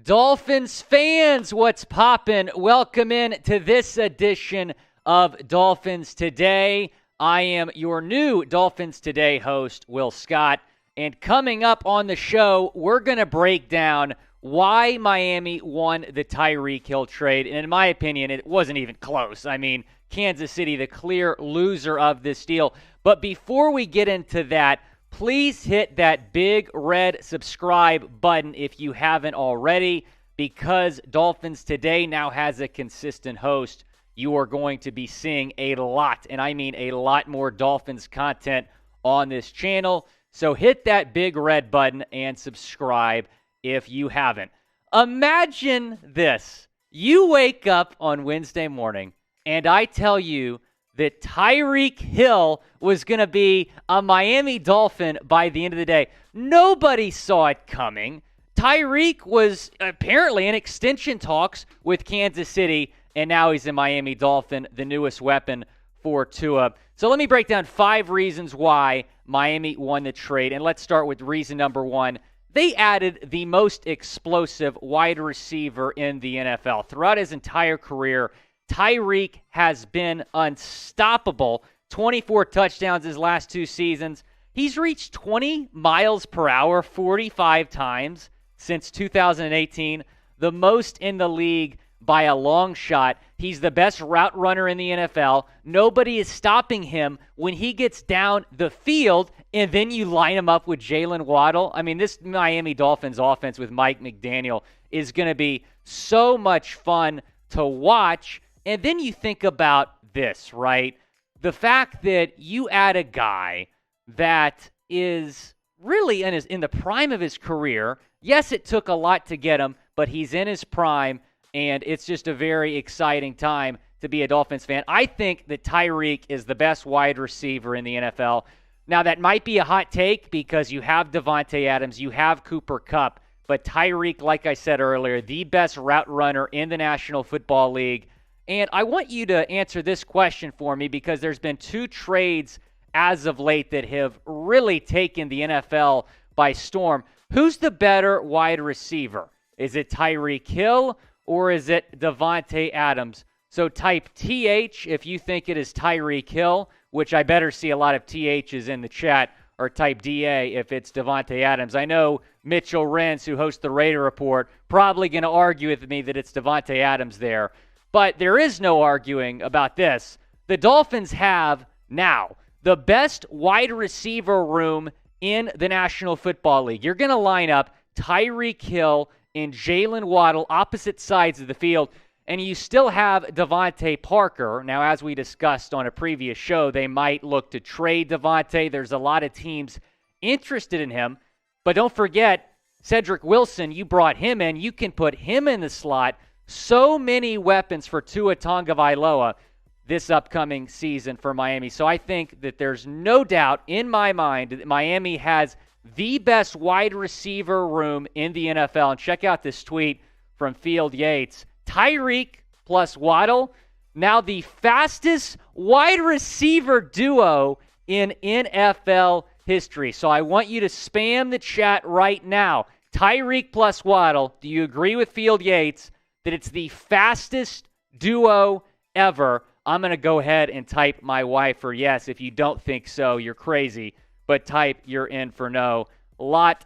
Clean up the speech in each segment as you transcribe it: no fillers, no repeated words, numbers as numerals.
Dolphins fans, what's poppin'? Welcome in to this edition of Dolphins Today. I am your new Dolphins Today host, Will Scott. And coming up on the show, we're going to break down why Miami won the Tyreek Hill trade. And in my opinion, it wasn't even close. I mean, Kansas City, the clear loser of this deal. But before we get into that, please hit that big red subscribe button if you haven't already, because Dolphins Today now has a consistent host. You are going to be seeing a lot, and I mean a lot more Dolphins content on this channel. So hit that big red button and subscribe if you haven't. Imagine this. You wake up on Wednesday morning, and I tell you that Tyreek Hill was going to be a Miami Dolphin by the end of the day. Nobody saw it coming. Tyreek was apparently in extension talks with Kansas City, and now he's a Miami Dolphin, the newest weapon for Tua. So let me break down 5 reasons why Miami won the trade, and let's start with reason number 1. They added the most explosive wide receiver in the NFL. Throughout his entire career, Tyreek has been unstoppable. 24 touchdowns his last 2 seasons. He's reached 20 miles per hour 45 times since 2018, the most in the league by a long shot. He's the best route runner in the NFL. Nobody is stopping him when he gets down the field, and then you line him up with Jaylen Waddle. I mean, this Miami Dolphins offense with Mike McDaniel is going to be so much fun to watch. And then you think about this, right? The fact that you add a guy that is really in the prime of his career. Yes, it took a lot to get him, but he's in his prime, and it's just a very exciting time to be a Dolphins fan. I think that Tyreek is the best wide receiver in the NFL. Now, that might be a hot take because you have Davante Adams, you have Cooper Kupp, but Tyreek, like I said earlier, the best route runner in the National Football League. And I want you to answer this question for me because there's been 2 trades as of late that have really taken the NFL by storm. Who's the better wide receiver? Is it Tyreek Hill or is it Davante Adams? So type TH if you think it is Tyreek Hill, which I better see a lot of THs in the chat, or type DA if it's Davante Adams. I know Mitchell Renz, who hosts the Raider Report, probably going to argue with me that it's Davante Adams there. But there is no arguing about this. The Dolphins have now the best wide receiver room in the National Football League. You're going to line up Tyreek Hill and Jaylen Waddle opposite sides of the field, and you still have Devontae Parker. Now, as we discussed on a previous show, they might look to trade Devontae. There's a lot of teams interested in him. But don't forget, Cedric Wilson, you brought him in. You can put him in the slot. So many weapons for Tua Tagovailoa this upcoming season for Miami. So I think that there's no doubt in my mind that Miami has the best wide receiver room in the NFL. And check out this tweet from Field Yates. Tyreek plus Waddle, now the fastest wide receiver duo in NFL history. So I want you to spam the chat right now. Tyreek plus Waddle, do you agree with Field Yates that it's the fastest duo ever? I'm going to go ahead and type my wife for yes. If you don't think so, you're crazy. But type you're in for no. A lot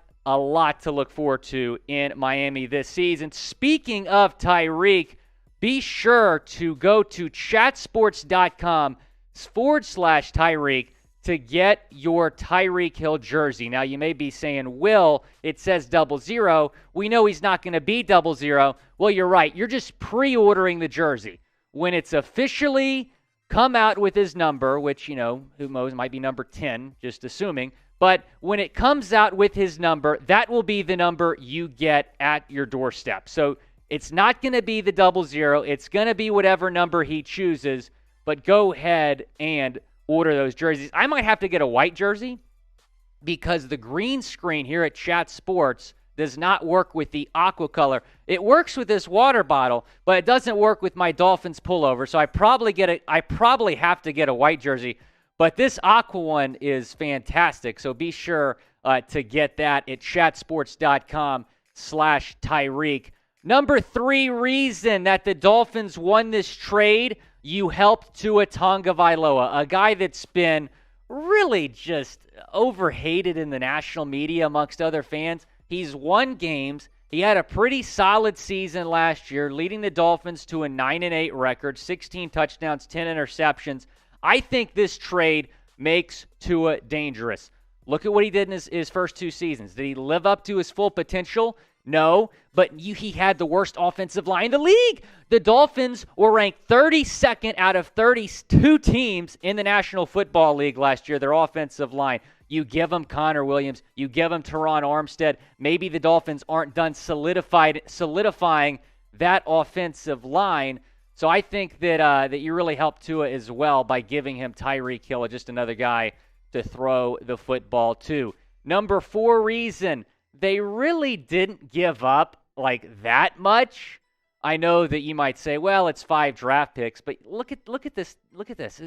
to look forward to in Miami this season. Speaking of Tyreek, be sure to go to chatsports.com/Tyreek to get your Tyreek Hill jersey. Now, you may be saying, Will, it says 00. We know he's not going to be 00. Well, you're right. You're just pre-ordering the jersey. When it's officially come out with his number, which, who knows, might be number 10, just assuming. But when it comes out with his number, that will be the number you get at your doorstep. So it's not going to be the 00. It's going to be whatever number he chooses. But go ahead and order those jerseys. I might have to get a white jersey because the green screen here at Chat Sports does not work with the aqua color. It works with this water bottle, but it doesn't work with my Dolphins pullover. So I probably have to get a white jersey. But this aqua one is fantastic. So be sure to get that at chatsports.com/Tyreek. Number 3 reason that the Dolphins won this trade, you helped Tua Tagovailoa, a guy that's been really just overhated in the national media amongst other fans. He's won games. He had a pretty solid season last year, leading the Dolphins to a 9-8 record, 16 touchdowns, 10 interceptions. I think this trade makes Tua dangerous. Look at what he did in his first 2 seasons. Did he live up to his full potential? No, but he had the worst offensive line in the league. The Dolphins were ranked 32nd out of 32 teams in the National Football League last year, their offensive line. You give them Connor Williams, you give them Terron Armstead. Maybe the Dolphins aren't done solidifying that offensive line. So I think that you really helped Tua as well by giving him Tyreek Hill, just another guy to throw the football to. Number 4 reason, they really didn't give up like that much. I know that you might say, well, it's 5 draft picks, but look at this. Look at this.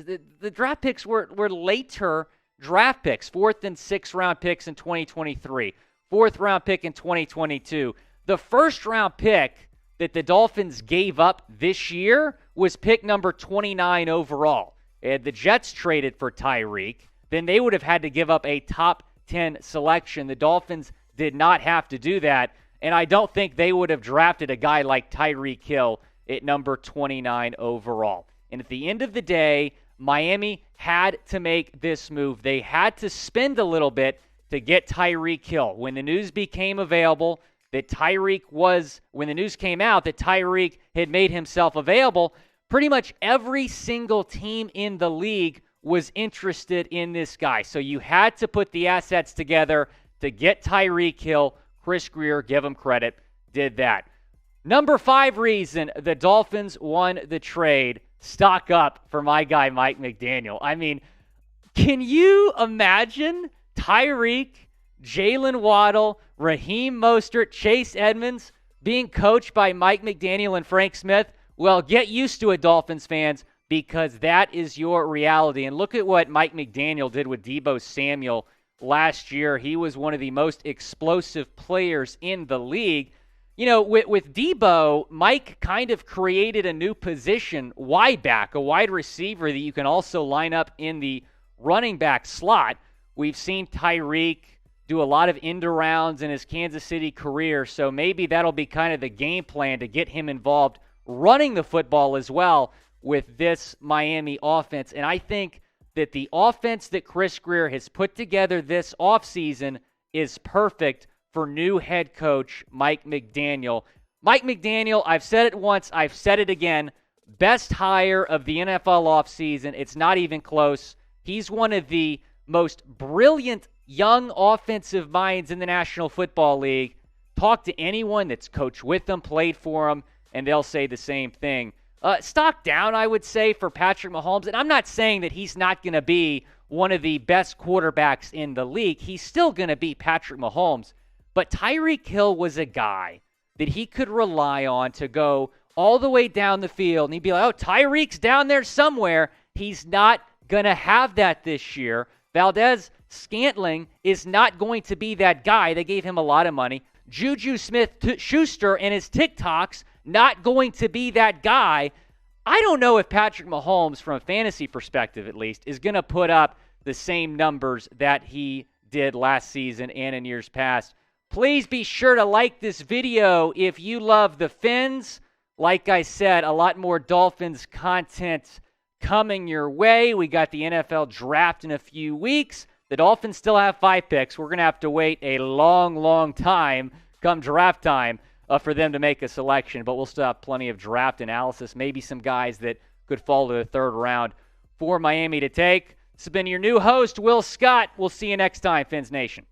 The draft picks were later draft picks, 4th and 6th round picks in 2023, 4th round pick in 2022. The first round pick that the Dolphins gave up this year was pick number 29 overall. And the Jets traded for Tyreek, then they would have had to give up a top 10 selection. The Dolphins did not have to do that, and I don't think they would have drafted a guy like Tyreek Hill at number 29 overall. And at the end of the day, Miami had to make this move. They had to spend a little bit to get Tyreek Hill. When the news became available that when the news came out that Tyreek had made himself available, pretty much every single team in the league was interested in this guy. So you had to put the assets together to get Tyreek Hill. Chris Grier, give him credit, did that. Number 5 reason the Dolphins won the trade, stock up for my guy Mike McDaniel. I mean, can you imagine Tyreek, Jaylen Waddle, Raheem Mostert, Chase Edmonds being coached by Mike McDaniel and Frank Smith? Well, get used to it, Dolphins fans, because that is your reality. And look at what Mike McDaniel did with Deebo Samuel last year. He was one of the most explosive players in the league. You know, with Deebo, Mike kind of created a new position, wide back, a wide receiver that you can also line up in the running back slot. We've seen Tyreek do a lot of end arounds in his Kansas City career, so maybe that'll be kind of the game plan to get him involved running the football as well with this Miami offense. And I think that the offense that Chris Grier has put together this offseason is perfect for new head coach Mike McDaniel. Mike McDaniel, I've said it once, I've said it again, best hire of the NFL offseason. It's not even close. He's one of the most brilliant young offensive minds in the National Football League. Talk to anyone that's coached with him, played for him, and they'll say the same thing. Stock down, I would say, for Patrick Mahomes. And I'm not saying that he's not going to be one of the best quarterbacks in the league. He's still going to be Patrick Mahomes. But Tyreek Hill was a guy that he could rely on to go all the way down the field. And he'd be like, oh, Tyreek's down there somewhere. He's not going to have that this year. Valdez-Scantling is not going to be that guy. They gave him a lot of money. Juju Smith-Schuster and his TikToks, not going to be that guy. I don't know if Patrick Mahomes, from a fantasy perspective at least, is going to put up the same numbers that he did last season and in years past. Please be sure to like this video if you love the Fins. Like I said, a lot more Dolphins content coming your way. We got the NFL draft in a few weeks. The Dolphins still have 5 picks. We're going to have to wait a long, long time come draft time for them to make a selection, but we'll still have plenty of draft analysis, maybe some guys that could fall to the 3rd round for Miami to take. This has been your new host, Will Scott. We'll see you next time, Fins Nation.